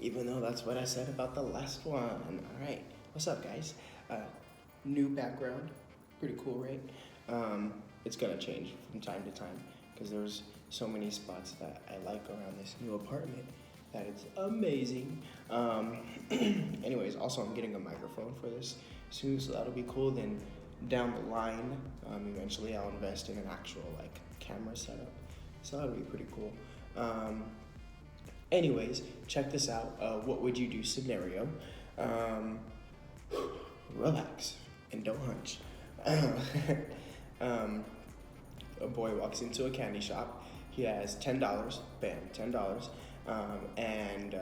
Even though that's what I said about the last one. All right, what's up, guys? New background, pretty cool, right? It's gonna change from time to time because there's so many spots that I like around this new apartment that it's amazing. Anyways, also I'm getting a microphone for this soon, so that'll be cool. Then down the line, eventually I'll invest in an actual like camera setup, so that'll be pretty cool. Anyways, check this out. What would you do scenario? Um, Relax and don't hunch. um, a boy walks into a candy shop. He has $10. Bam, $10. And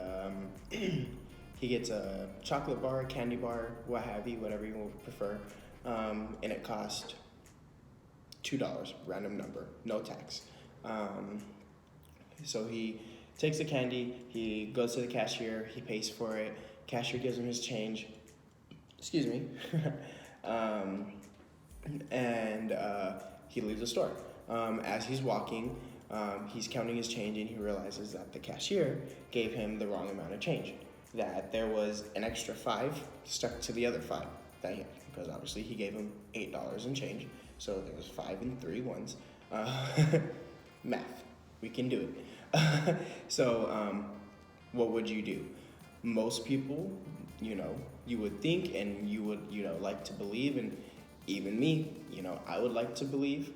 he gets a chocolate bar, candy bar, what have you, whatever you would prefer. And it costs $2, random number, no tax. So he takes the candy, he goes to the cashier, he pays for it, cashier gives him his change, excuse me, and he leaves the store. As he's walking, he's counting his change and he realizes that the cashier gave him the wrong amount of change, that there was an extra 5 stuck to the other 5 that he had, because obviously he gave him $8 in change, so there was 5 and 3 ones. Math, we can do it. So what would you do? Most people, you would think and you would, like to believe, and even me, I would like to believe,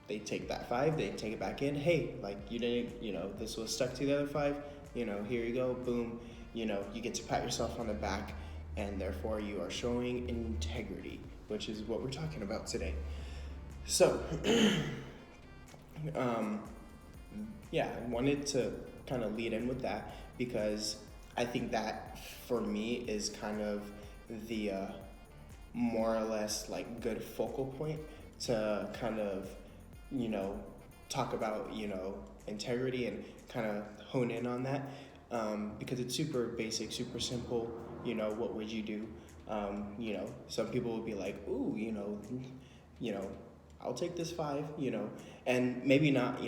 they take that 5, they take it back in. Hey, like you didn't, this was stuck to the other 5, here you go, boom, you get to pat yourself on the back, and therefore you are showing integrity, which is what we're talking about today. So, yeah, I wanted to kind of lead in with that because I think that for me is kind of the more or less like good focal point to kind of, talk about, integrity and kind of hone in on that, because it's super basic, super simple. What would you do? Some people would be like, ooh, I'll take this 5, and maybe not,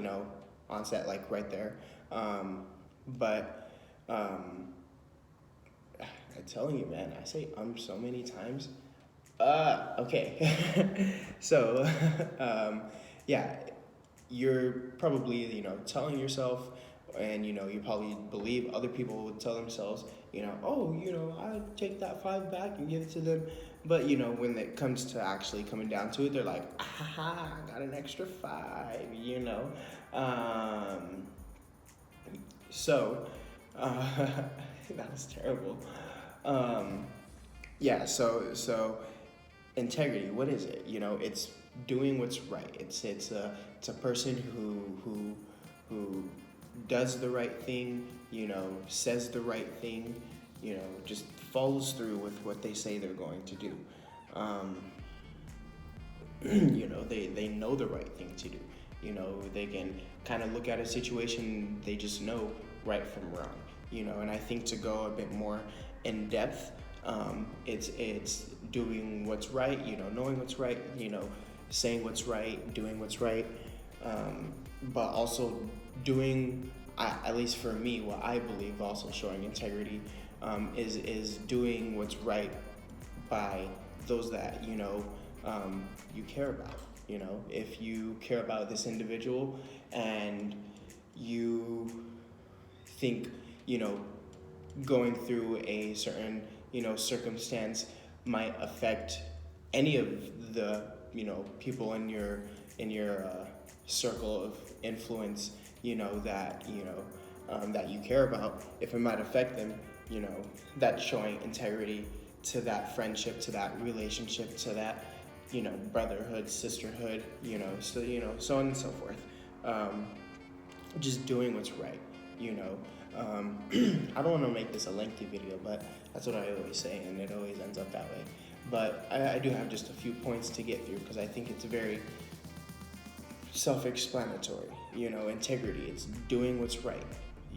on set, like right there. But I'm telling you, man, I say so many times. Okay. So, yeah, you're probably, telling yourself, and, you probably believe other people would tell themselves, oh, I'll take that 5 back and give it to them. But, when it comes to actually coming down to it, they're like, aha, I got an extra 5, So, that was terrible. Yeah, so integrity, what is it? It's doing what's right. It's a person who does the right thing, says the right thing, just follows through with what they say they're going to do. They know the right thing to do. They can kind of look at a situation, they just know right from wrong. And I think to go a bit more in depth, it's doing what's right, knowing what's right, saying what's right, doing what's right, but also doing, at least for me, what I believe also showing integrity, is doing what's right by those that you care about. If you care about this individual and you think going through a certain circumstance might affect any of the people in your circle of influence, that you care about, if it might affect them, that's showing integrity to that friendship, to that relationship, to that brotherhood, sisterhood, so on and so forth. Just doing what's right. I don't want to make this a lengthy video, but that's what I always say, and it always ends up that way. But I do have just a few points to get through because I think it's very self-explanatory. Integrity, it's doing what's right,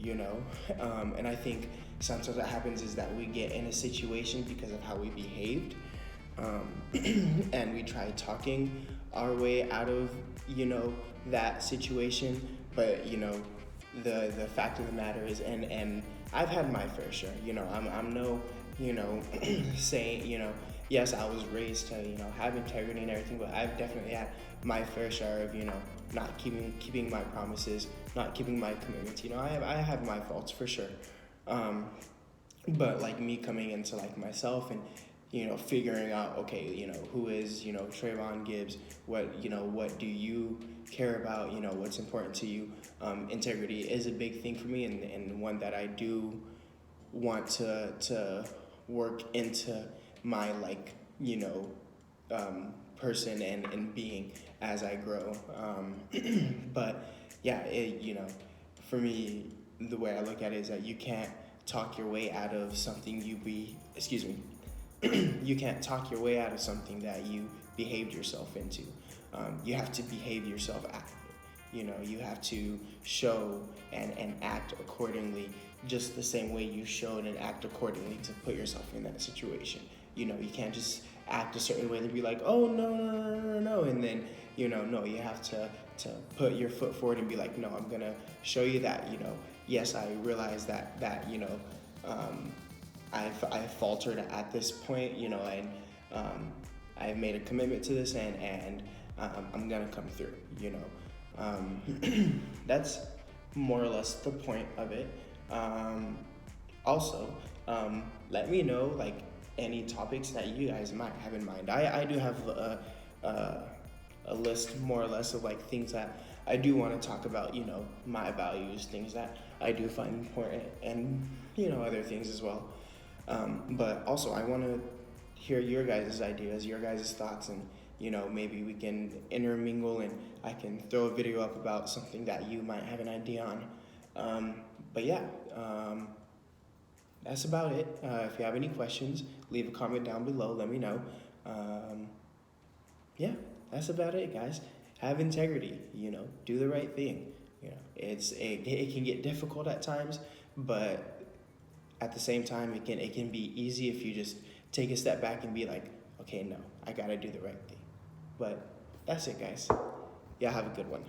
and I think sometimes what happens is that we get in a situation because of how we behaved, and we try talking our way out of, that situation, but, the fact of the matter is, and I've had my fair share. I'm no, saying, yes, I was raised to, have integrity and everything, but I've definitely had my fair share of, not keeping my promises, not keeping my commitments. I have my faults for sure. Um, but like me coming into like myself and figuring out, okay, who is Trayvon Gibbs, what do you care about, what's important to you. Integrity is a big thing for me, and one that I do want to work into my like person and being as I grow. But yeah, for me, the way I look at it is that you can't talk your way out of something excuse me, you can't talk your way out of something that you behaved yourself into. You have to behave yourself out of it. You have to show and act accordingly, just the same way you showed and act accordingly to put yourself in that situation. You can't just act a certain way and be like, oh, no, no, no, no, no, no, and then, no, you have to put your foot forward and be like, no, I'm gonna show you that, yes, I realize um, I've faltered at this point, and I've made a commitment to this, and I'm gonna come through, That's more or less the point of it. Also, let me know like any topics that you guys might have in mind. I do have a list more or less of like things that I do want to talk about, my values, things that I do find important, and other things as well. But also I want to hear your guys' ideas, your guys' thoughts, and maybe we can intermingle and I can throw a video up about something that you might have an idea on. But yeah, that's about it. If you have any questions, leave a comment down below. Let me know. Yeah, that's about it, guys. Have integrity. Do the right thing. It can get difficult at times, but at the same time, it can be easy if you just take a step back and be like, okay, no, I gotta do the right thing. But that's it, guys. Y'all have a good one.